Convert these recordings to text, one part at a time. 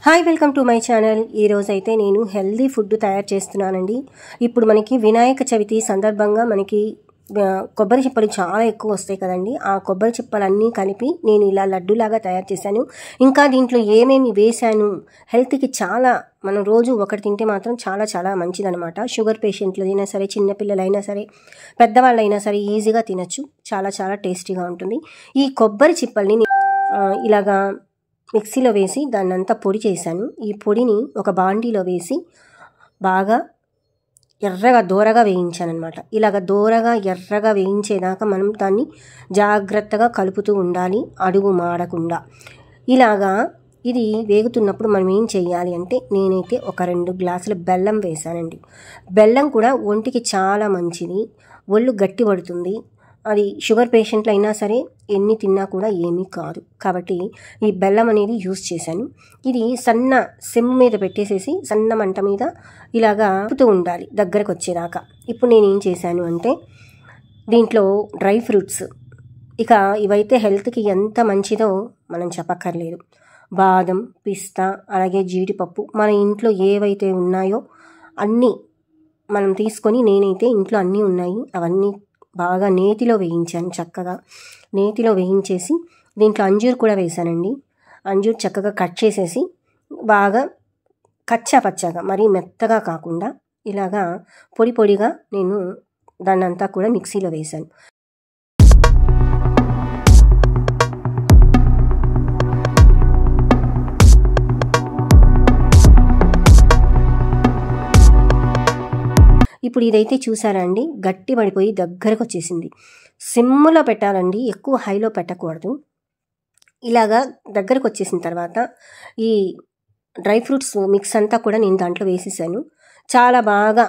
Hi welcome to my channel. ఈరోజు అయితే నేను హెల్దీ ఫుడ్ తయారు చేస్తున్నానండి. ఇప్పుడు మనకి వినాయక చవితి సందర్భంగా మనకి కొబ్బరి చిప్పలు చాలా ఎక్కువ వస్తాయి కదండి. ఆ కొబ్బరి చిప్పలన్నీ కలిపి నేను ఇలా లడ్డూలాగా తయారు చేశాను. ఇంకా దీంట్లో ఏమేమి వేశాను, హెల్త్కి చాలా, మనం రోజు ఒకటి తింటే మాత్రం చాలా చాలా మంచిదనమాట. షుగర్ పేషెంట్లు అయినా సరే, చిన్నపిల్లలైనా సరే, పెద్దవాళ్ళైనా సరే ఈజీగా తినచ్చు. చాలా చాలా టేస్టీగా ఉంటుంది. ఈ కొబ్బరి చిప్పల్ని ఇలాగా మిక్సీలో వేసి దాన్నంతా పొడి చేశాను. ఈ పొడిని ఒక బాండీలో వేసి బాగా ఎర్రగా దోరగా వేయించాను అనమాట. ఇలాగ దోరగా ఎర్రగా వేయించేదాకా మనం దాన్ని జాగ్రత్తగా కలుపుతూ ఉండాలి, అడుగు మాడకుండా. ఇలాగా ఇది వేగుతున్నప్పుడు మనం ఏం చేయాలి అంటే, నేనైతే ఒక 2 గ్లాసుల బెల్లం వేశానండి. బెల్లం కూడా ఒంటికి చాలా మంచిది, ఒళ్ళు గట్టి పడుతుంది. అది షుగర్ పేషెంట్లు అయినా సరే ఎన్ని తిన్నా కూడా ఏమీ కాదు. కాబట్టి ఈ బెల్లం అనేది యూజ్ చేశాను. ఇది సన్న సిమ్ మీద పెట్టేసేసి సన్న మంట మీద ఇలాగా కలుపుతూ ఉండాలి దగ్గరకు వచ్చేదాకా. ఇప్పుడు నేను ఏం చేశాను అంటే, దీంట్లో డ్రై ఫ్రూట్స్, ఇక ఇవైతే హెల్త్కి ఎంత మంచిదో మనం చెప్పక్కర్లేదు. బాదం, పిస్తా, అలాగే జీడిపప్పు, మన ఇంట్లో ఏవైతే ఉన్నాయో అన్నీ మనం తీసుకొని, నేనైతే ఇంట్లో అన్నీ ఉన్నాయి, అవన్నీ బాగా నేతిలో వేయించాను. చక్కగా నేతిలో వేయించేసి దీంట్లో అంజూరు కూడా వేసానండి. అంజూరు చక్కగా కట్ చేసేసి బాగా కచ్చా పచ్చాగా, మరీ మెత్తగా కాకుండా ఇలాగా పొడి పొడిగా నేను దాన్నంతా కూడా మిక్సీలో వేశాను. ఇప్పుడు ఇదైతే చూసారా అండి, గట్టి పడిపోయి దగ్గరకు వచ్చేసింది. సిమ్లో పెట్టాలండి, ఎక్కువ హైలో పెట్టకూడదు. ఇలాగా దగ్గరకు వచ్చేసిన తర్వాత ఈ డ్రై ఫ్రూట్స్ మిక్స్ అంతా కూడా నేను దాంట్లో వేసేసాను. చాలా బాగా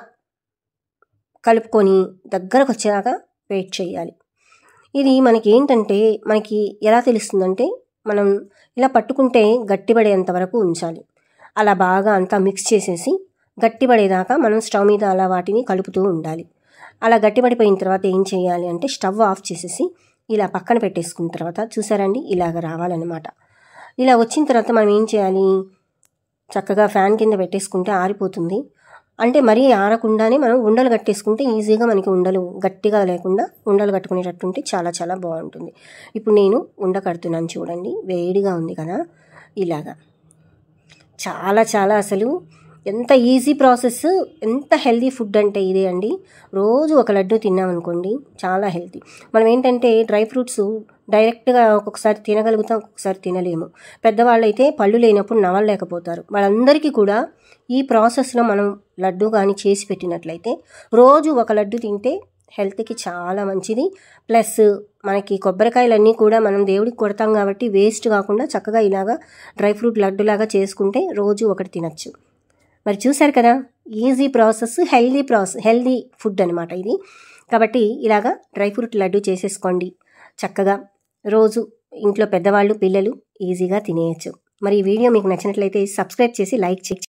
కలుపుకొని దగ్గరకు వచ్చేదాకా వెయిట్ చేయాలి. ఇది మనకి ఏంటంటే, మనకి ఎలా తెలుస్తుందంటే, మనం ఇలా పట్టుకుంటే గట్టిపడేంత వరకు ఉంచాలి. అలా బాగా అంతా మిక్స్ చేసేసి గట్టిపడేదాకా మనం స్టవ్ మీద అలా వాటిని కలుపుతూ ఉండాలి. అలా గట్టిపడిపోయిన తర్వాత ఏం చేయాలి అంటే, స్టవ్ ఆఫ్ చేసేసి ఇలా పక్కన పెట్టేసుకున్న తర్వాత చూసారండి, ఇలాగ రావాలన్నమాట. ఇలా వచ్చిన తర్వాత మనం ఏం చేయాలి, చక్కగా ఫ్యాన్ కింద పెట్టేసుకుంటే ఆరిపోతుంది. అంటే మరీ ఆరకుండానే మనం ఉండలు కట్టేసుకుంటే ఈజీగా మనకి ఉండలు గట్టిగా లేకుండా ఉండలు కట్టుకునేటట్టుంటే చాలా చాలా బాగుంటుంది. ఇప్పుడు నేను ఉండ కడుతున్నాను చూడండి, వేడిగా ఉంది కదా. ఇలాగా చాలా చాలా అసలు ఎంత ఈజీ ప్రాసెస్, ఎంత హెల్దీ ఫుడ్ అంటే ఇదే అండి. రోజు ఒక లడ్డు తిన్నామనుకోండి చాలా హెల్తీ. మనం ఏంటంటే డ్రై ఫ్రూట్స్ డైరెక్ట్గా ఒక్కొక్కసారి తినగలుగుతాం, ఒక్కొక్కసారి తినలేము. పెద్దవాళ్ళు అయితే పళ్ళు లేనప్పుడు నవలలేకపోతారు. వాళ్ళందరికీ కూడా ఈ ప్రాసెస్లో మనం లడ్డు కానీ చేసి పెట్టినట్లయితే రోజు ఒక లడ్డు తింటే హెల్త్కి చాలా మంచిది. ప్లస్ మనకి కొబ్బరికాయలన్నీ కూడా మనం దేవుడికి కొడతాం కాబట్టి వేస్ట్ కాకుండా చక్కగా ఇలాగా డ్రై ఫ్రూట్ లడ్డులాగా చేసుకుంటే రోజు ఒకటి తినచ్చు. మరి చూసారు కదా, ఈజీ ప్రాసెస్, హెల్దీ ఫుడ్ అనమాట ఇది. కాబట్టి ఇలాగా డ్రై ఫ్రూట్ లడ్డు చేసేసుకోండి చక్కగా. రోజు ఇంట్లో పెద్దవాళ్ళు, పిల్లలు ఈజీగా తినేయచ్చు. మరి ఈ వీడియో మీకు నచ్చినట్లయితే సబ్స్క్రైబ్ చేసి లైక్ చేయండి.